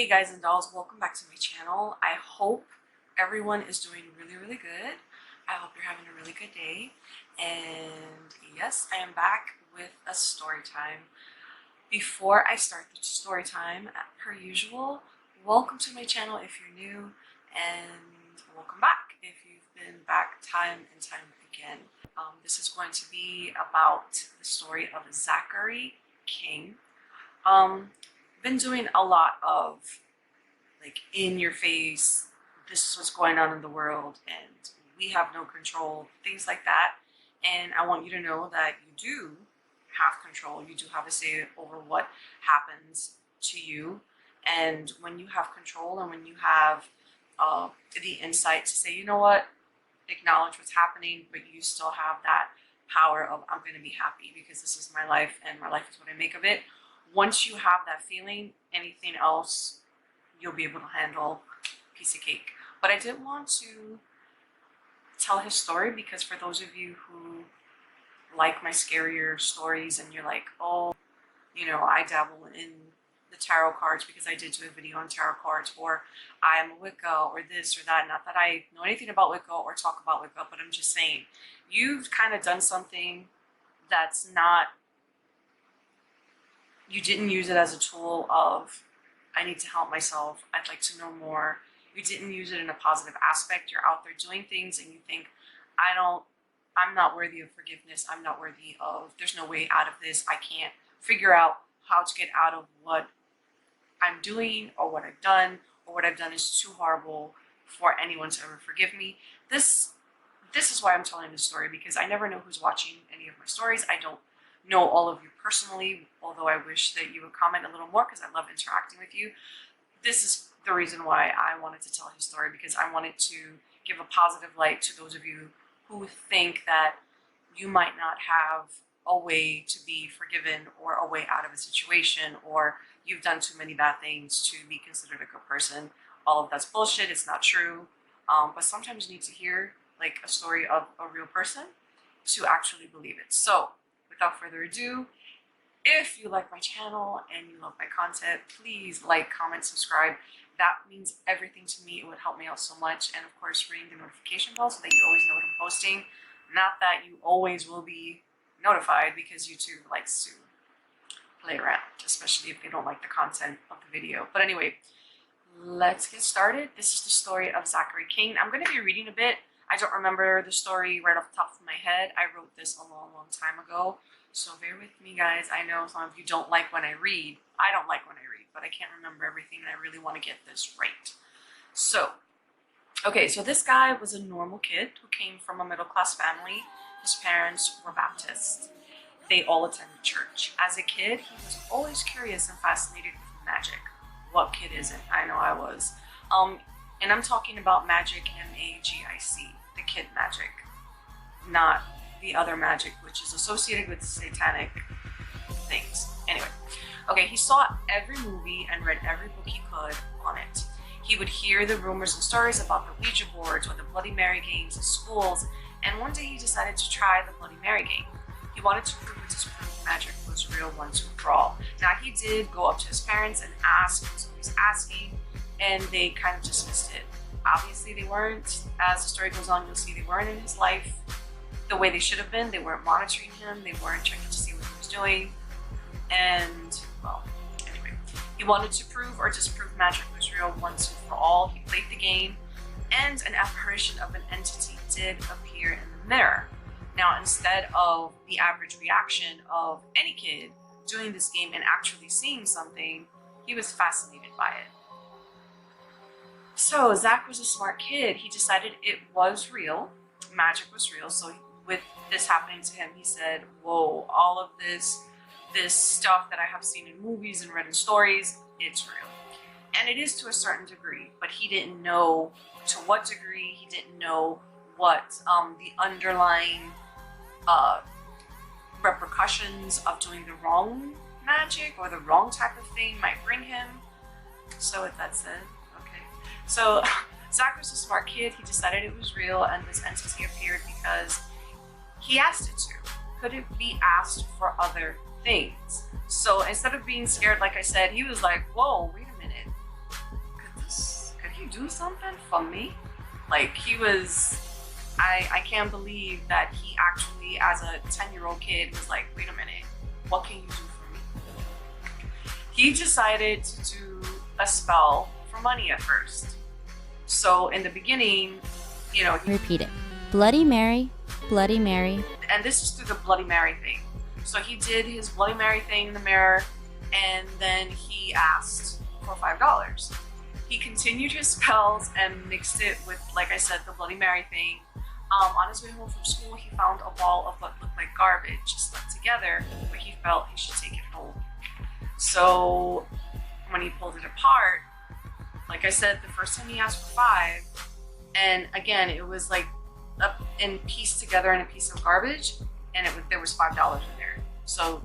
Hey guys and dolls, welcome back to my channel. I hope everyone is doing really good. I hope you're having a really good day. And yes, I am back with a story time. Before I start the story time, per usual, welcome to my channel if you're new, and welcome back if you've been back time and time again. This is going to be about the story of Zachary King. Been doing a lot of like in your face, this is what's going on in the world and we have no control, things like that. And I want you to know that you do have control. You do have a say over what happens to you. And when you have control and when you have the insight to say, you know what, acknowledge what's happening, but you still have that power of, I'm going to be happy because this is my life and my life is what I make of it. Once you have that feeling, anything else you'll be able to handle, piece of cake. But I did want to tell his story because for those of you who like my scarier stories and you're like, oh, you know, I dabble in the tarot cards because I did do a video on tarot cards, or I'm a Wicca, or this or that. Not that I know anything about Wicca or talk about Wicca, but I'm just saying, you've kind of done something that's not, you didn't use it as a tool of, I need to help myself, I'd like to know more. You didn't use it in a positive aspect. You're out there doing things and you think, I'm not worthy of forgiveness. I'm not worthy of, there's no way out of this. I can't figure out how to get out of what I'm doing or what I've done, or what I've done is too horrible for anyone to ever forgive me. This is why I'm telling this story, because I never know who's watching any of my stories. I don't know all of you personally, although I wish that you would comment a little more because I love interacting with you. This is the reason why I wanted to tell his story, because I wanted to give a positive light to those of you who think that you might not have a way to be forgiven or a way out of a situation, or you've done too many bad things to be considered a good person. All of that's bullshit. It's not true. But sometimes you need to hear like a story of a real person to actually believe it. So without further ado, if you like my channel and you love my content, please like, comment, subscribe. That means everything to me. It would help me out so much. And of course, ring the notification bell so that you always know what I'm posting. Not that you always will be notified, because YouTube likes to play around, especially if they don't like the content of the video. But anyway, let's get started. This is the story of Zachary King. I'm going to be reading a bit. I don't remember the story right off the top of my head. I wrote this a long time ago, so bear with me, guys. I know some of you don't like when I read. I don't like when I read, but I can't remember everything, and I really want to get this right. So, okay, so this guy was a normal kid who came from a middle-class family. His parents were Baptist. They all attended church. As a kid, he was always curious and fascinated with magic. What kid isn't? I know I was. And I'm talking about magic, M-A-G-I-C, the kid magic, not the other magic, which is associated with satanic things. Anyway, okay, he saw every movie and read every book he could on it. He would hear the rumors and stories about the Ouija boards or the Bloody Mary games in schools, and one day he decided to try the Bloody Mary game. He wanted to prove and disprove magic was real once and for all. Now, he did go up to his parents and ask, he was always asking, and they kind of dismissed it. Obviously, they weren't. As the story goes on, you'll see they weren't in his life the way they should have been. They weren't monitoring him. They weren't checking to see what he was doing. And, well, anyway, he wanted to prove or disprove magic was real once and for all. He played the game, and an apparition of an entity did appear in the mirror. Now, instead of the average reaction of any kid doing this game and actually seeing something, he was fascinated by it. So Zach was a smart kid. He decided it was real. Magic was real. So with this happening to him, he said, whoa, all of this stuff that I have seen in movies and read in stories, it's real. And it is to a certain degree, but he didn't know to what degree. He didn't know what the underlying repercussions of doing the wrong magic or the wrong type of thing might bring him. So with that said, okay. So Zach was a smart kid. He decided it was real, and this entity appeared because he asked it to. Could it be asked for other things? So instead of being scared, like I said, he was like, whoa, wait a minute. you do something for me? Like, he was, I can't believe that he actually, as a 10-year-old kid, was like, wait a minute, what can you do for me? He decided to do a spell for money at first. So in the beginning, you know, Repeat it. Bloody Mary, Bloody Mary. And this is through the Bloody Mary thing. So he did his Bloody Mary thing in the mirror, and then he asked for $5. He continued his spells and mixed it with, like I said, the Bloody Mary thing. On his way home from school, he found a ball of what looked like garbage stuck together, but he felt he should take it home. So when he pulled it apart, like I said, the first time he asked for $5, and again, it was like pieced together in a piece of garbage, and there was $5 in there. So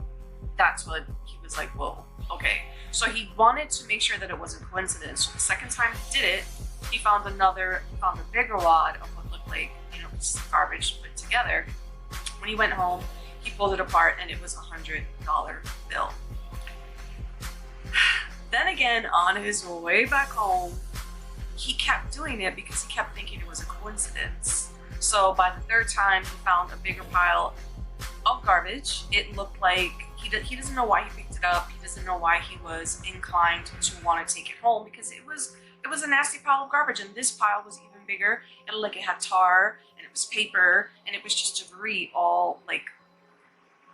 that's what he was like, whoa, okay. So he wanted to make sure that it wasn't coincidence. So the second time he did it, he found a bigger wad of what looked like, you know, pieces of garbage put together. When he went home, he pulled it apart, and it was a $100 bill. Then again, on his way back home, he kept doing it because he kept thinking it was a coincidence. So by the third time, he found a bigger pile of garbage. It looked like he doesn't know why he picked it up. He doesn't know why he was inclined to want to take it home, because it was a nasty pile of garbage, and this pile was even bigger. It looked like it had tar, and it was paper, and it was just debris, all like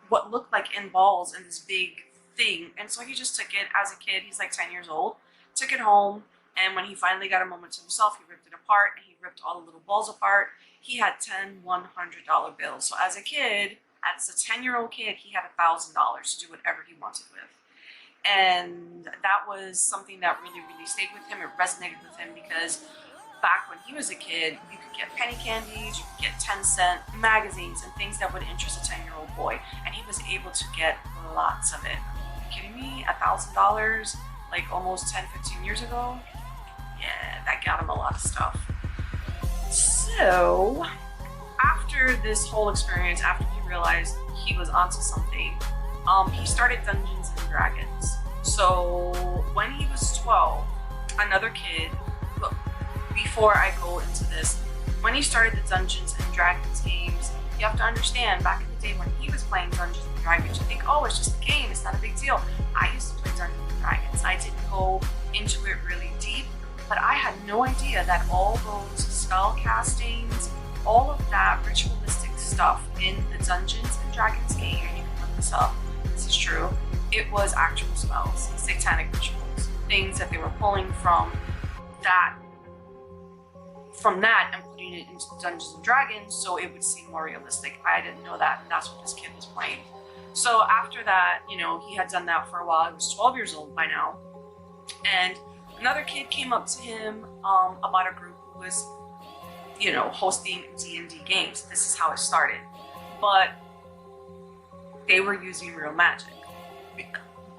what looked like in balls in this big thing. And so he just took it as a kid. He's like 10 years old, took it home, and when he finally got a moment to himself, he ripped it apart, and he ripped all the little balls apart. He had 10 $100 bills. So as a kid, as a 10-year-old kid, he had $1,000 to do whatever he wanted with. And that was something that really, really stayed with him. It resonated with him because back when he was a kid, you could get penny candies, you could get 10-cent magazines and things that would interest a 10-year-old boy. And he was able to get lots of it. Are you kidding me? $1,000 like almost 10, 15 years ago? Yeah, that got him a lot of stuff. So after this whole experience, after he realized he was onto something, he started Dungeons and Dragons. So when he was 12, another kid, look, before I go into this, when he started the Dungeons and Dragons games, you have to understand, back in the day when he was playing Dungeons and Dragons, you think, oh, it's just a game, it's not a big deal. I used to play Dungeons and Dragons. I didn't go into it really deep, but I had no idea that all those spell castings, all of that ritualistic stuff in the Dungeons and Dragons game, and you can look this up, this is true, it was actual spells, satanic rituals, things that they were pulling from that and putting it into Dungeons and Dragons so it would seem more realistic. I didn't know that, and that's what this kid was playing. So after that, you know, he had done that for a while. He was 12 years old by now, and another kid came up to him about a group who was, you know, hosting D&D games. This is how it started. But they were using real magic.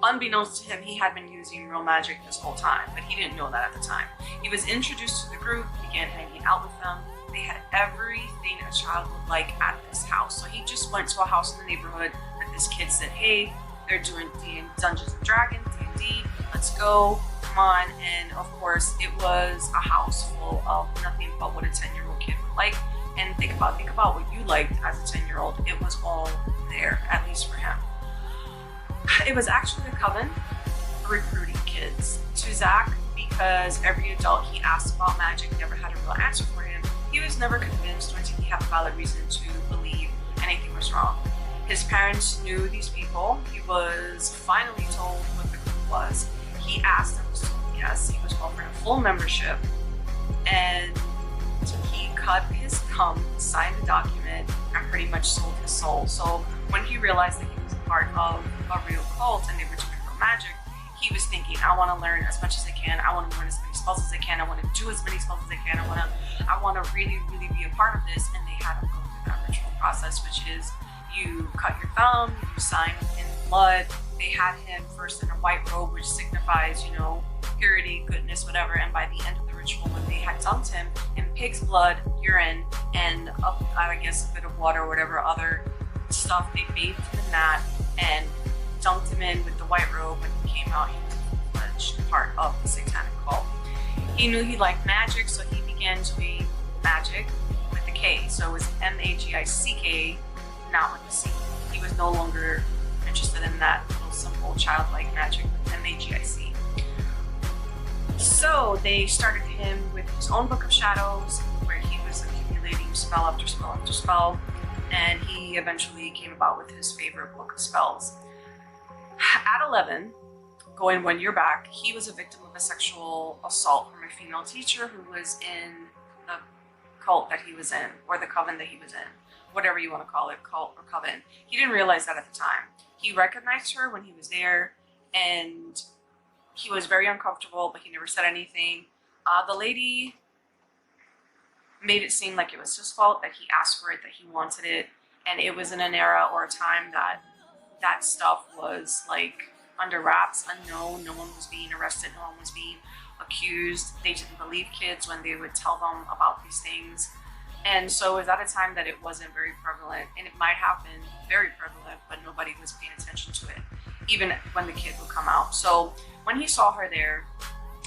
Unbeknownst to him, he had been using real magic this whole time, but he didn't know that at the time. He was introduced to the group, began hanging out with them. They had everything a child would like at this house. So he just went to a house in the neighborhood that this kid said, hey, they're doing Dungeons and Dragons, D&D, let's go, come on. And of course, it was a house full of nothing but what a 10-year-old kid would like. And think about what you liked as a 10-year-old. It was all there, at least for him. It was actually a coven recruiting kids to Zach, because every adult he asked about magic never had a real answer for him. He was never convinced, nor did he have a valid reason to believe anything was wrong. His parents knew these people. He was finally told what the group was. He asked and was told yes. He was offered a full membership, and he cut his thumb, signed the document, and pretty much sold his soul. So when he realized that he was a part of a real cult and they were doing real magic, he was thinking, I want to learn as much as I can. I want to learn as many spells as I can. I want to do as many spells as I can. I want to really, really be a part of this. And they had him go through that ritual process, which is you cut your thumb, you sign in blood. They had him first in a white robe, which signifies, you know, purity, goodness, whatever. And by the end of the ritual, when they had dumped him in pig's blood, urine, and I guess a bit of water or whatever other stuff, they bathed him in that and dumped him in with the white robe. When he came out, he was a full-fledged part of the satanic cult. He knew he liked magic, so he began doing magic with the K. So it was MAGICK, not with the C. He was no longer interested in that little simple childlike magic with MAGIC. So they started him with his own book of shadows, where he was accumulating spell after spell after spell, and he eventually came about with his favorite book of spells. At 11, going 1 year back, he was a victim of a sexual assault from a female teacher who was in the cult that he was in, or the coven that he was in, whatever you want to call it, cult or coven. He didn't realize that at the time. He recognized her when he was there, and he was very uncomfortable, but he never said anything. The lady made it seem like it was his fault, that he asked for it, that he wanted it, and it was in an era or a time that that stuff was like under wraps, unknown. No one was being arrested, no one was being accused. They didn't believe kids when they would tell them about these things. And so it was at a time that it wasn't very prevalent, and it might have been very prevalent, but nobody was paying attention to it, even when the kid would come out. So when he saw her there,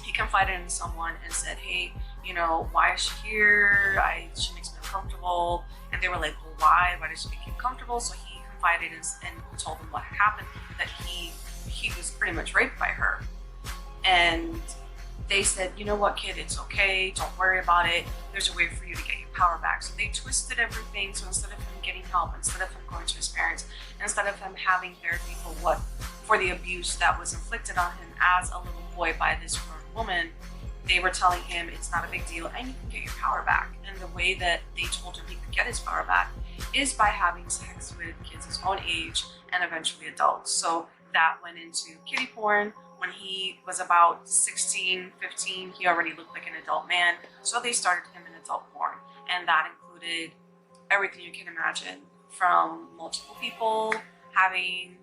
he confided in someone and said, hey, you know, why is she here? She makes me uncomfortable. And they were like, well, why? Why does she make you uncomfortable? So he confided and told them what had happened, that he was pretty much raped by her. And they said, you know what, kid, it's okay, don't worry about it, there's a way for you to get your power back. So they twisted everything. So instead of him getting help, instead of him going to his parents, instead of him having therapy for the abuse that was inflicted on him as a little boy by this grown woman, they were telling him it's not a big deal and you can get your power back. And the way that they told him he could get his power back is by having sex with kids his own age and eventually adults. So that went into kiddie porn. When he was about 16, 15, he already looked like an adult man. So they started him in adult porn. And that included everything you can imagine, from multiple people having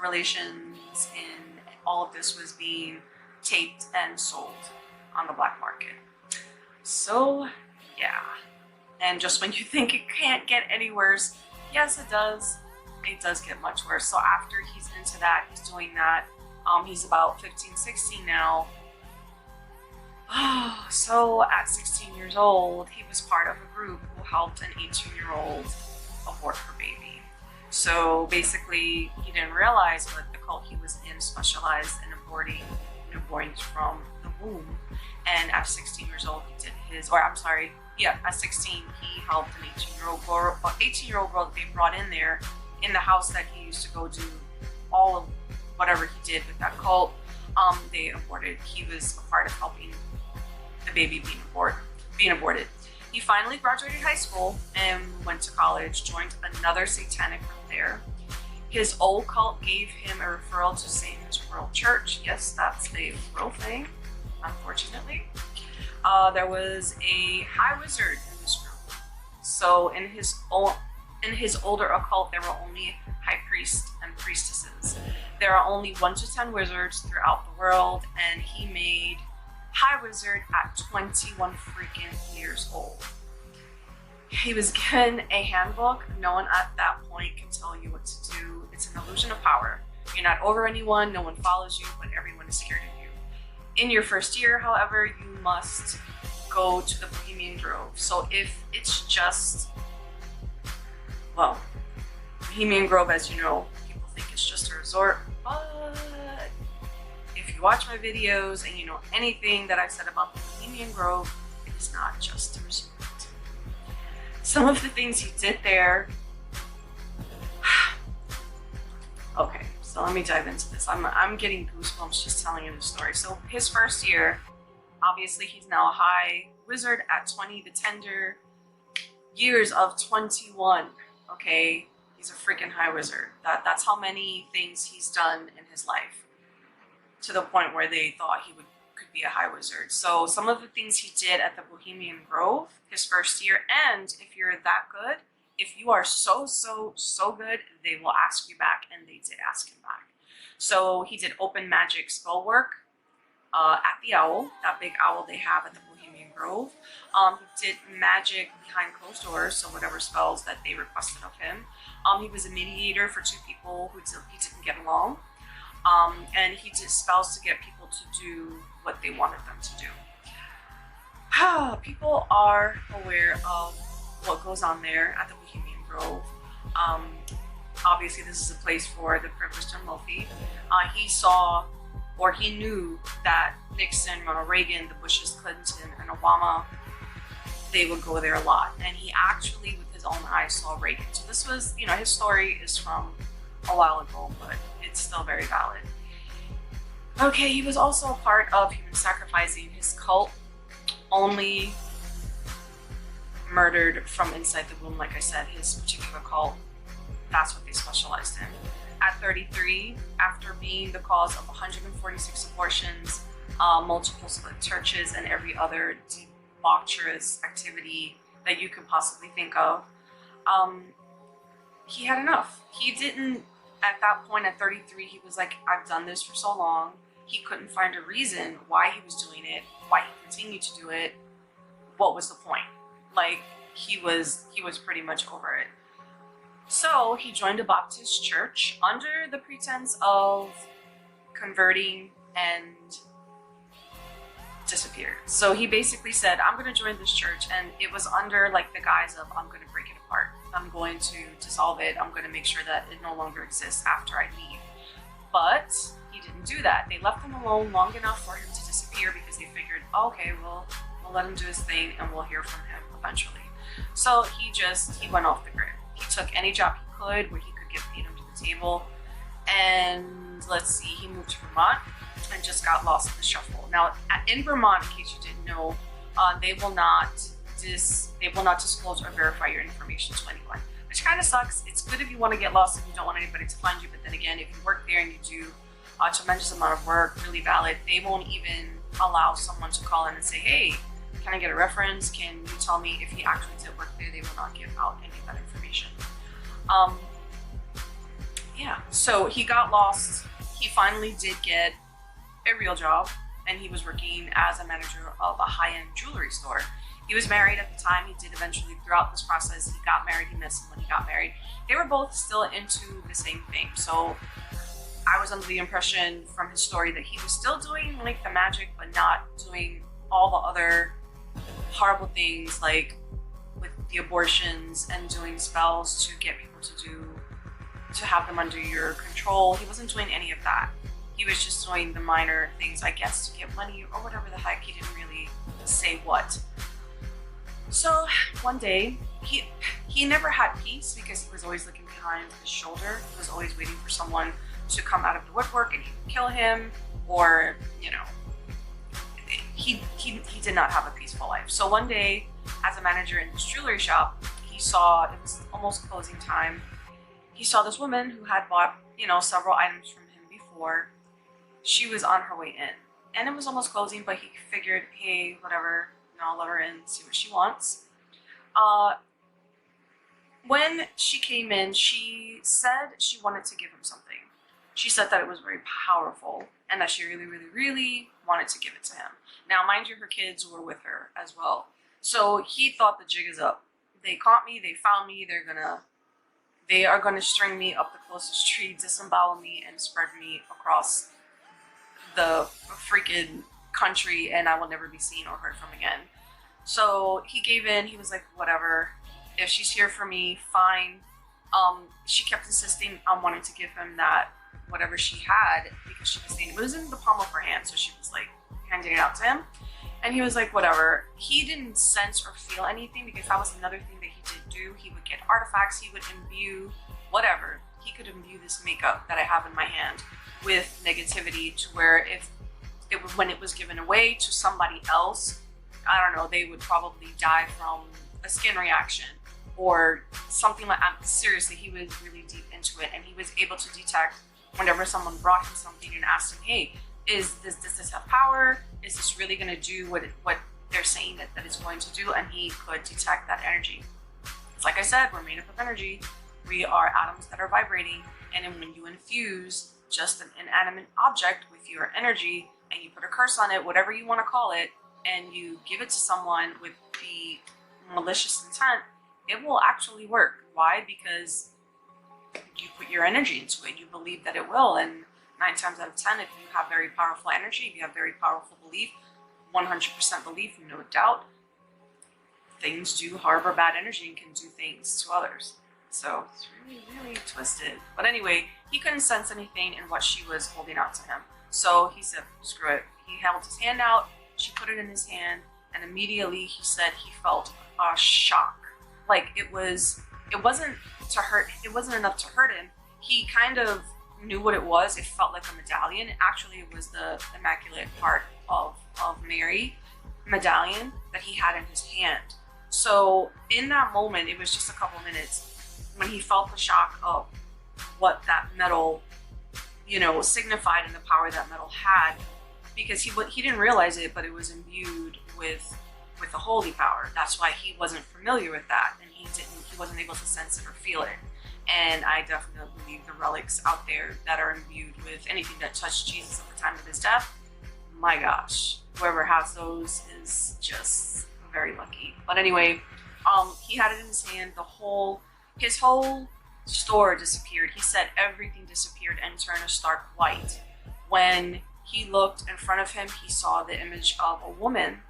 relations, and all of this was being taped and sold on the black market. So yeah, and just when you think it can't get any worse, yes it does. It does get much worse. So after he's into that, he's doing that. He's about 15, 16 now. So at 16 years old, he was part of a group who helped an 18-year-old abort her baby. So basically, he didn't realize, but the cult he was in specialized in aborting newborns from the womb. And at 16 years old, he did his, or I'm sorry, yeah, at 16, he helped an 18-year-old girl that they brought in there in the house that he used to go do all of whatever he did with that cult. They aborted. He was a part of helping the baby being aborted. He finally graduated high school and went to college, joined another satanic group there. His old cult gave him a referral to Satan's World Church. Yes, that's a real thing, unfortunately. There was a high wizard in this group. So in his older occult, there were only high priests and priestesses. There are only 1 to 10 wizards throughout the world, and he made high wizard at 21 freaking years old. He was given a handbook. No one at that point can tell you what to do. It's an illusion of power. You're not over anyone, no one follows you, but everyone is scared of you. In your first year, however, you must go to the Bohemian Grove. So if it's just, well, Bohemian Grove, as you know, people think it's just a resort, but if you watch my videos and you know anything that I've said about the Bohemian Grove, it is not just a resort. Some of the things he did there, okay, so let me dive into this. I'm getting goosebumps just telling you the story. So his first year, obviously he's now a high wizard at 20, the tender years of 21, okay? He's a freaking high wizard. That's how many things he's done in his life, to the point where they thought he could be a high wizard. So some of the things he did at the Bohemian Grove his first year, and if you're that good, if you are so good, they will ask you back, and they did ask him back. So he did open magic spell work at the owl, that big owl they have at the Bohemian Grove. He did magic behind closed doors, so whatever spells that they requested of him. He was a mediator for 2 people who he didn't get along. And he did spells to get people to do what they wanted them to do. People are aware of what goes on there at the Bohemian Grove. Um, Obviously, this is a place for the privileged and wealthy. He saw, or he knew, that Nixon, Ronald Reagan, the Bushes, Clinton, and Obama, they would go there a lot. And he actually, with his own eyes, saw Reagan. So this was, his story is from a while ago, but it's still very valid. Okay, he was also a part of human sacrificing. His cult only murdered from inside the womb, like I said, his particular cult, that's what they specialized in. At 33, after being the cause of 146 abortions, multiple split churches, and every other debaucherous activity that you could possibly think of, he had enough. He didn't, at that point at 33, he was like, I've done this for so long. He couldn't find a reason why he was doing it, why he continued to do it. What was the point? Like, he was pretty much over it. So he joined a Baptist church under the pretense of converting and disappeared. So he basically said, I'm going to join this church, and it was under like the guise of, I'm going to break it apart. I'm going to dissolve it. I'm going to make sure that it no longer exists after I leave. But he didn't do that. They left him alone long enough for him to disappear because they figured, oh, okay, well, we'll let him do his thing and we'll hear from him eventually. So he went off the grid. He took any job he could where he could get paid under the table. And let's see, he moved to Vermont and just got lost in the shuffle. Now, in Vermont, in case you didn't know, they will not disclose or verify your information to anyone, which kind of sucks. It's good if you want to get lost and you don't want anybody to find you, but then again, if you work there and you do a tremendous amount of work, really valid, they won't even allow someone to call in and say, hey, can I get a reference? Can you tell me if he actually did work there? They will not give out any of that information. Yeah, so he got lost. He finally did get a real job, and he was working as a manager of a high-end jewelry store. He was married at the time. He did eventually, throughout this process, he got married. He missed him when he got married. They were both still into the same thing. So I was under the impression from his story that he was still doing like the magic, but not doing all the other horrible things like with the abortions and doing spells to get people to have them under your control. He wasn't doing any of that. He was just doing the minor things, I guess, to get money or whatever the heck. He didn't really say what. So one day, he never had peace because he was always looking behind his shoulder. He was always waiting for someone to come out of the woodwork and he would kill him, or, he did not have a peaceful life. So one day, as a manager in this jewelry shop, he saw, it was almost closing time, he saw this woman who had bought, several items from him before. She was on her way in, and it was almost closing, but he figured, hey, whatever, I'll let her in, see what she wants. When she came in, she said she wanted to give him something. She said that it was very powerful and that she really, really, really wanted to give it to him. Now, mind you, her kids were with her as well. So he thought the jig is up. They caught me, they found me, they are gonna string me up the closest tree, disembowel me, and spread me across the freaking country, and I will never be seen or heard from again. So he gave in. He was like, whatever, if she's here for me, fine. She kept insisting on wanting to give him that whatever she had, because she was saying it was in the palm of her hand, so she was like handing it out to him, and he was like, whatever. He didn't sense or feel anything, because that was another thing that he did do. He would get artifacts, he would imbue whatever. He could imbue this makeup that I have in my hand with negativity, to where when it was given away to somebody else, I don't know, they would probably die from a skin reaction or something like that. Seriously, he was really deep into it, and he was able to detect whenever someone brought him something and asked him, hey, does this have power? Is this really going to do what they're saying that it's going to do? And he could detect that energy. It's like I said, we're made up of energy. We are atoms that are vibrating, and then when you infuse just an inanimate object with your energy, and you put a curse on it, whatever you want to call it, and you give it to someone with the malicious intent, it will actually work. Why? Because you put your energy into it, you believe that it will, and 9 times out of 10, if you have very powerful energy, if you have very powerful belief, 100% belief, no doubt, things do harbor bad energy and can do things to others. So it's really, really twisted. But anyway, he couldn't sense anything in what she was holding out to him. So he said, screw it. He held his hand out, she put it in his hand, and immediately he said he felt a shock. Like it wasn't enough to hurt him. He kind of knew what it was. It felt like a medallion. Actually, it was the immaculate heart of Mary medallion that he had in his hand. So in that moment, it was just a couple minutes when he felt the shock of what that metal, signified and the power that metal had, because he didn't realize it, but it was imbued with a holy power. That's why he wasn't familiar with that, and he wasn't able to sense it or feel it. And I definitely believe the relics out there that are imbued with anything that touched Jesus at the time of his death, my gosh, whoever has those is just very lucky. But anyway, he had it in his hand. His whole store disappeared. He said everything disappeared and turned a stark white. When he looked in front of him, he saw the image of a woman,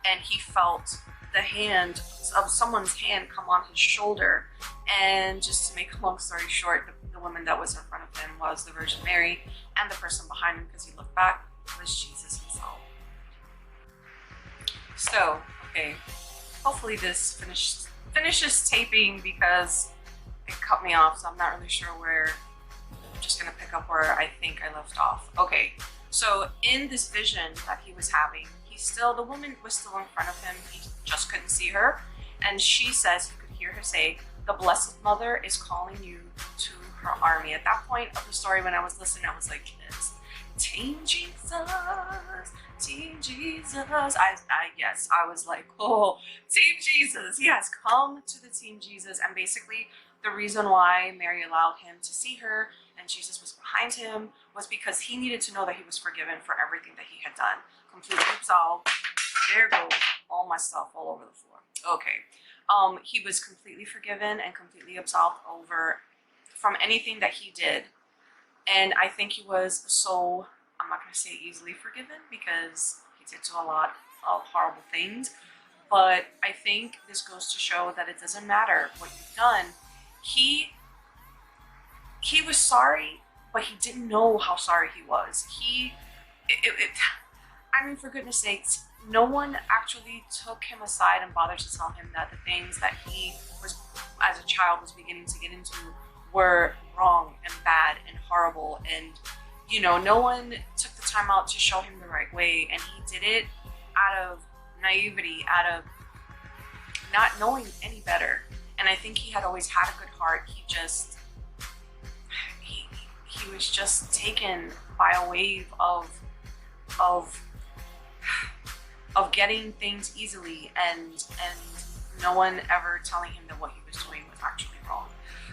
and he felt the hand of someone's hand come on his shoulder. And just to make a long story short, the woman that was in front of him was the Virgin Mary, and the person behind him, because he looked back, was Jesus himself. So, okay, hopefully this finishes taping, because it cut me off, so I'm not really sure where. I'm just gonna pick up where I think I left off. Okay, so in this vision that he was having, the woman was still in front of him. He just couldn't see her, and she says he could hear her say, "The Blessed Mother is calling you to her army." At that point of the story, when I was listening, I was like, yes, Team Jesus, Team Jesus. I was like, oh, Team Jesus. Yes, come to the Team Jesus. And basically, the reason why Mary allowed him to see her and Jesus was behind him was because he needed to know that he was forgiven for everything that he had done. Completely absolved. There goes all my stuff all over the floor. Okay. He was completely forgiven and completely absolved from anything that he did. And I think he was I'm not going to say easily forgiven, because he did do a lot of horrible things. But I think this goes to show that it doesn't matter what you've done. He was sorry, but he didn't know how sorry he was. For goodness sakes, no one actually took him aside and bothered to tell him that the things that he was, as a child, was beginning to get into were wrong and bad and horrible. And, no one took the time out to show him the right way. And he did it out of naivety, out of not knowing any better. And I think he had always had a good heart. He was just taken by a wave of getting things easily, and no one ever telling him that what he was doing was actually wrong.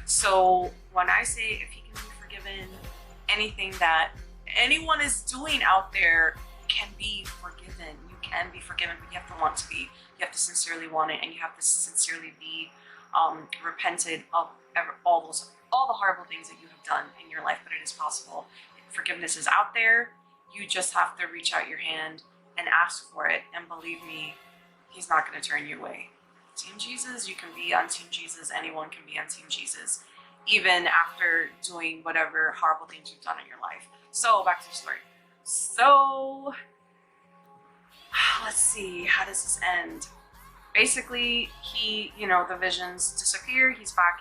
So when I say if he can be forgiven, anything that anyone is doing out there can be forgiven. You can be forgiven, but you have to want to be. You have to sincerely want it, and you have to sincerely be repented of all the horrible things that you have done in your life. But it is possible. Forgiveness is out there. You just have to reach out your hand and ask for it, and believe me, he's not going to turn you away. Team Jesus, you can be on Team Jesus. Anyone can be on Team Jesus, even after doing whatever horrible things you've done in your life. So back to the story. So let's see, how does this end? Basically, the visions disappear. He's back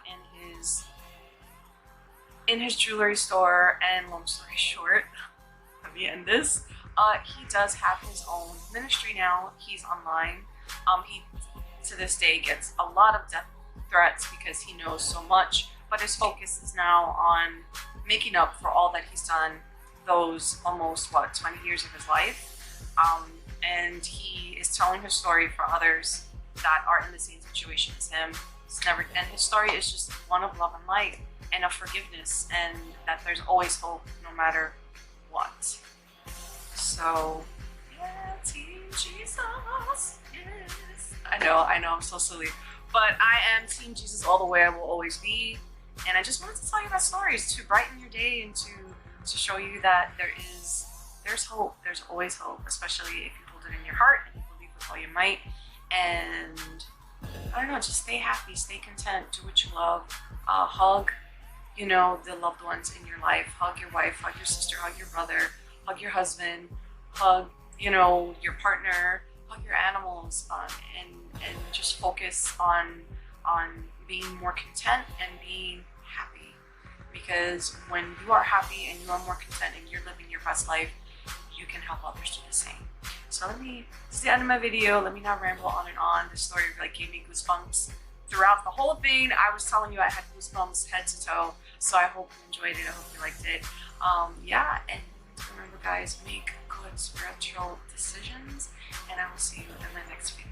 in his jewelry store, and long story short, let me end this. He does have his own ministry now. He's online. He, to this day, gets a lot of death threats because he knows so much, but his focus is now on making up for all that he's done those almost, 20 years of his life. And he is telling his story for others that are in the same situation as him. And his story is just one of love and light and of forgiveness, and that there's always hope no matter what. So, yeah, Team Jesus, yes. I know, I'm so silly. But I am Team Jesus all the way. I will always be. And I just wanted to tell you that stories to brighten your day and to show you that there's hope. There's always hope, especially if you hold it in your heart and believe with all your might. And I don't know, just stay happy, stay content, do what you love. Hug, you know, the loved ones in your life. Hug your wife, hug your sister, hug your brother, hug your husband, hug, you know, your partner, hug your animals, and just focus on being more content and being happy. Because when you are happy and you are more content and you're living your best life, you can help others do the same. So this is the end of my video. Let me not ramble on and on. This story like gave me goosebumps throughout the whole thing. I was telling you I had goosebumps head to toe. So I hope you enjoyed it. I hope you liked it. Yeah, and remember guys, make good spiritual decisions, and I will see you in my next video.